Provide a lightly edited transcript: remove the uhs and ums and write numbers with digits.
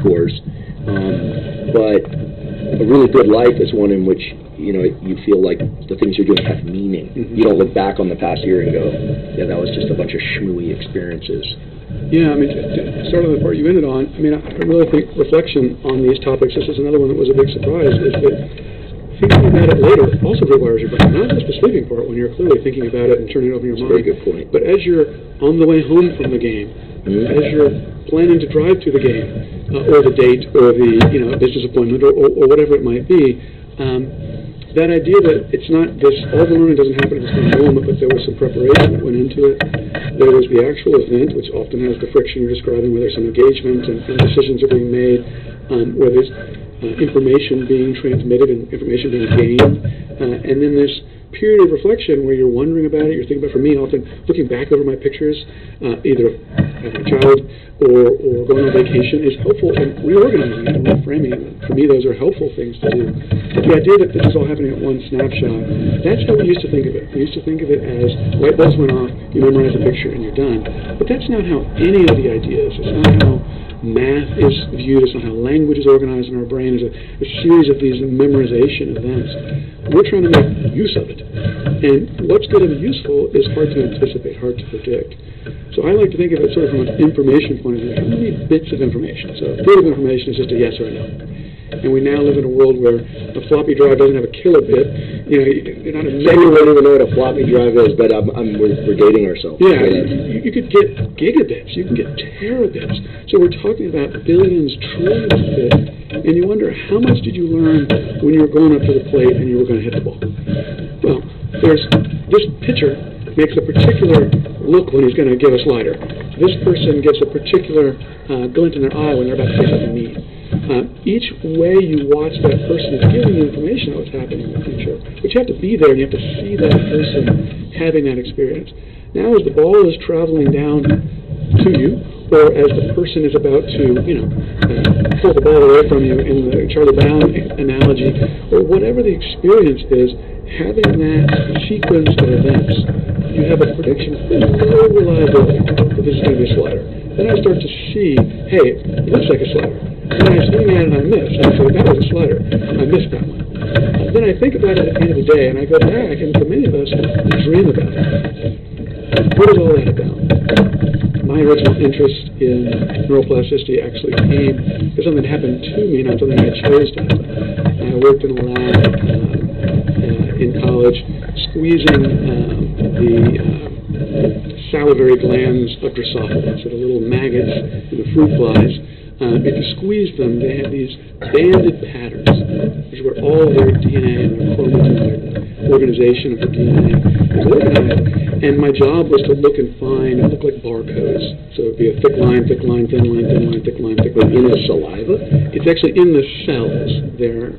detours. But a really good life is one in which you feel like the things you're doing have meaning. You don't look back on the past year and go, yeah, that was just a bunch of schmooey experiences. Yeah, I mean, to start on the part you ended on, I mean, I really think reflection on these topics, this is another one that was a big surprise, is that thinking about it later also rewires your brain. Not just the sleeping part, when you're clearly thinking about it and turning it over in your mind. Very good point. But as you're on the way home from the game, as you're planning to drive to the game, or the date, or the business appointment, or whatever it might be, that idea that it's not this, all the learning doesn't happen at the same moment, but there was some preparation that went into it. There was the actual event, which often has the friction you're describing, where there's some engagement and decisions are being made, where there's information being transmitted and information being gained, and then this period of reflection where you're wondering about it, you're thinking about, for me, often looking back over my pictures, either having a child or going on vacation, is helpful in reorganizing it and reframing it. For me, those are helpful things to do. But the idea that this is all happening at one snapshot, that's how we used to think of it. We used to think of it as light bulbs went off, you memorize a picture, and you're done. But that's not how any of the ideas, it's not how math is viewed, it's not how language is organized in our brain, is a series of these memorization events. We're trying to make use of it. And what's going to be useful is hard to anticipate, hard to predict. So I like to think of it sort of from an information point of view. How many bits of information? So a bit of information is just a yes or a no. And we now live in a world where a floppy drive doesn't have a kilobit. You're not a Maybe we don't even know what a floppy drive is, but we're dating ourselves. Yeah, you could get gigabits, you can get terabits. So we're talking about billions, trillions of bits, and you wonder, how much did you learn when you were going up to the plate and you were going to hit the ball? Well, there's this pitcher makes a particular look when he's going to give a slider. This person gets a particular glint in their eye when they're about to say something neat. Each way you watch that person is giving you information about what's happening in the future. But you have to be there and you have to see that person having that experience. Now as the ball is traveling down to you, or as the person is about to, pull the ball away from you in the Charlie Brown analogy, or whatever the experience is, having that sequence of events, you have a prediction with no reliability that this is going to be a slider. Then I start to see, hey, it looks like a slider. And I swing at it and I miss. And I say, that was a slider. I missed that one. Then I think about it at the end of the day, and I go back, and for many of us, dream about it. What is all that about? My original interest in neuroplasticity actually came because something that happened to me, not something I chose to happen. I worked in a lab in college, squeezing the salivary glands of Drosophila, so the little maggots and the fruit flies. If you squeeze them, they have these banded patterns, which is where all their DNA and their chromatin, their organization of their DNA is organized. And my job was to look and find, it looked like barcodes. So it would be a thick line, thin line, thin line, thick line, thick line. In the saliva? It's actually in the cells. They're